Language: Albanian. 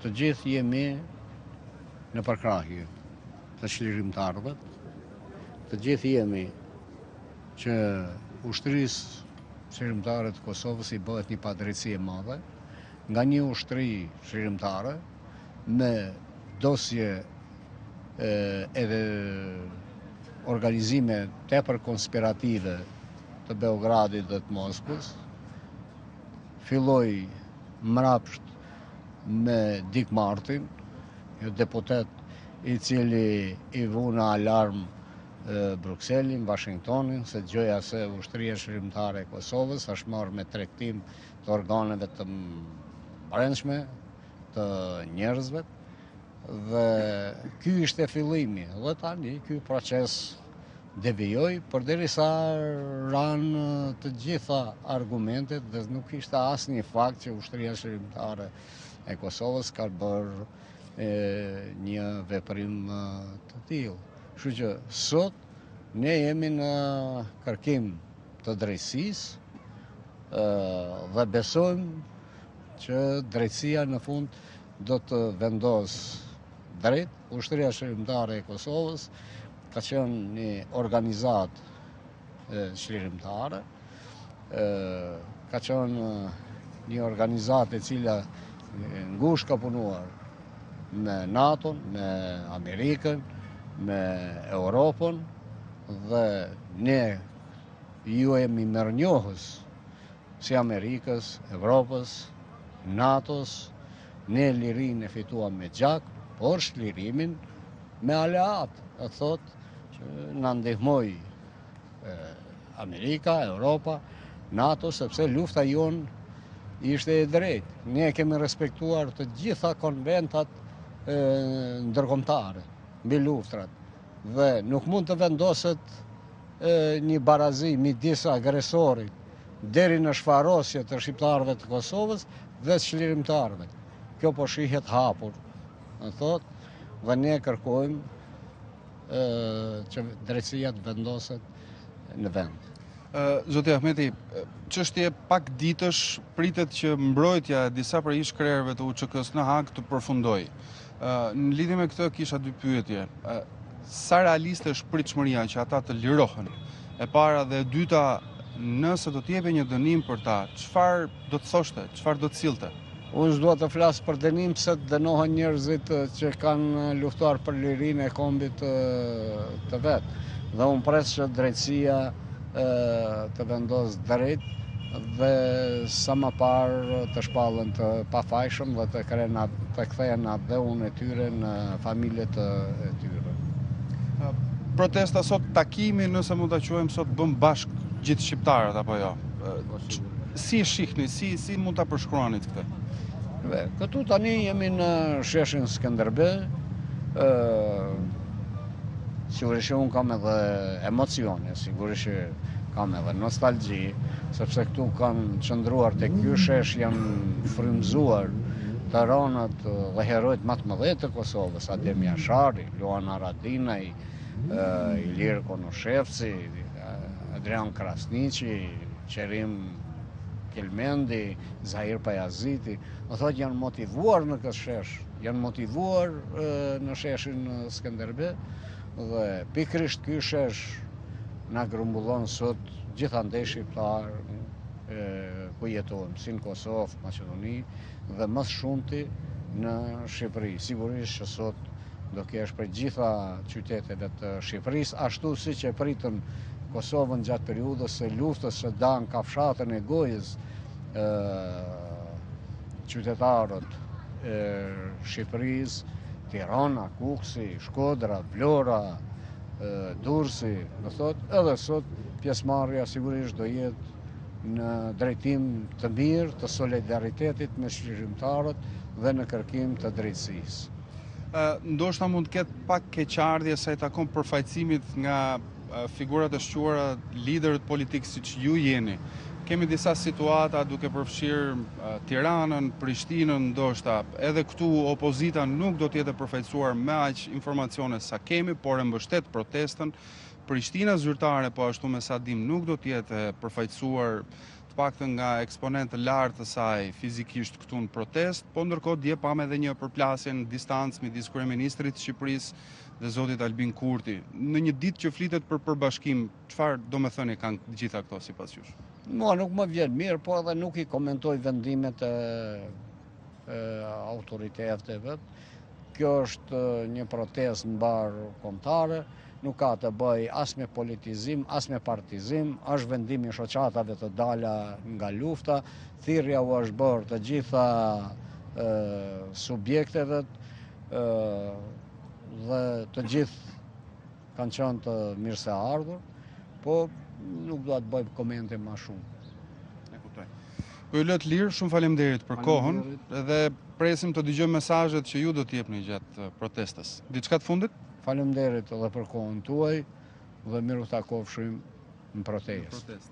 të gjithë jemi në përkrahje të çlirimtarëve, të gjithë jemi që ushtrisë çlirimtare të Kosovës i bëhet një padrejtësi e madhe nga një ushtri çlirimtare me dosje edhe organizime tepër konspirative të Beogradit dhe të Moskës. Filloi mrapsht me Dick Martin, një deputet i cili i vu në alarm Brukselin, Washingtonin, se gjoja se ushtria çlirimtare e Kosovës është marrë me tregtim të organeve të brendshme të njerëzve. Dhe ky ishte fillimi, dhe tani ky proces devijoi përderisa ranë të gjitha argumentet dhe nuk ishte asnjë fakt që ushtria çlirimtare e Kosovës ka bërë një veprim të tillë. Kështu që sot ne jemi në kërkim të drejtësisë dhe besojmë që drejtësia në fund do të vendosë drejt. Ushtria çlirimtare e Kosovës ka qenë një organizatë çlirimtare, ka qenë një organizatë e cila ngushtë ka punuar me NATO-n, me Amerikën, me Europën dhe ne ju jemi mirënjohës si Amerikës, Evropës, NATO-s, ne lirinë e fituam me gjak, por shlirimin me aleat, e thot që na ndihmoi Amerika, Europa, NATO, sepse lufta jonë ishte e drejtë. Ne kemi respektuar të gjitha konventat ndërkombëtare mbi luftrat dhe nuk mund të vendoset një barazi midis agresorit deri në shfarosje të shqiptarëve të Kosovës dhe të çlirimtarëve. Kjo po shihet hapur, thot, dhe ne kërkojmë që drejtësia të vendoset në vend. Zoti Ahmeti, çështje pak ditësh pritet që mbrojtja e disa prej ish-krerëve të UÇK-s në Hag të përfundojë. Në lidhje me këtë kisha dy pyetje. Sa realiste është pritshmëria që ata të lirohen? E para dhe e dyta, nëse do të jepte një dënim për ta, çfarë do të thoshte, çfarë do të sillte? Unë s'dua të flas për dënim pse të dënohen njerëzit që kanë luftuar për lirinë e kombit të vet. Dhe unë pres që drejtësia të vendos drejt dhe sa më parë të shpallën të pafajshëm dhe të kthehen atë unë e tyre në familjet e tyre. Protesta sot, takimi, nëse mund ta quajmë sot, bëm bashk gjithë shqiptarët apo jo? Si shihni, si mund ta përshkruanit këtë? Këtu tani jemi në sheshin Skënderbe, sigurisht unë kam edhe emocione, sigurisht kam edhe nostalgji, sepse këtu kanë qëndruar tek ky shesh, janë frymzuar të ronët dhe herojt më të mëdhenj të Kosovës, Adem Jashari, Luana Radinaj, Ilir Konoshevci, Adrian Krasniqi, Qerim Kelmendi, Zahir Pajaziti, do thotë janë motivuar në këtë shesh, janë motivuar në sheshin Skënderbe dhe pikërisht ky shesh na grumbullon sot gjithandej shqiptar ku jetojmë, si në Kosovë, Maqedoni dhe më shumti në Shqipëri. Sigurisht që sot do kesh për gjitha qyteteve të Shqipërisë, ashtu siç e pritën Kosovën gjatë periudhës së luftës së dan kafshatën e gojës qytetarët e Shqipërisë, Tirana, Kuksi, Shkodra, Vlora, Durrësi, do thotë, edhe sot pjesëmarrja sigurisht do jetë në drejtim të mirë të solidaritetit me çlirimtarët dhe në kërkim të drejtësisë. Ndoshta mund të ketë pak keqardhje sa i takon përfaqësimit nga figurat e shquara, liderët politikë siç ju jeni. Kemi disa situata duke përfshirë Tiranën, Prishtinën, ndoshta edhe këtu opozita nuk do të jetë përfaqësuar me aq informacione sa kemi, por e mbështet protestën. Prishtina zyrtare po ashtu me sa dim nuk do të jetë përfaqësuar të paktën nga eksponentë të lartë të saj fizikisht këtu në protest, po ndërkohë dje pam edhe një përplasje në distancë midis kryeministrit të Shqipërisë dhe zotit Albin Kurti. Në një ditë që flitet për përbashkim, çfarë domethënie kanë të gjitha këto sipas jush? Mua nuk më vjen mirë, po edhe nuk i komentoj vendimet e autoriteteve. Kjo është një protestë mbar kombëtare, nuk ka të bëj as me politizim, as me partizim, është vendimi i shoqatave të dala nga lufta, thirrja u është bërë të gjitha subjekteve dhe të gjithë kanë qenë të mirëseardhur, po nuk do të bëj komente më shumë. Po ju lë të lirë, shumë faleminderit për kohën, edhe presim të dëgjojmë mesazhet që ju do të jepni gjatë protestës. Diçka të fundit? Faleminderit edhe për kohën tuaj dhe miru takofshim në protestë.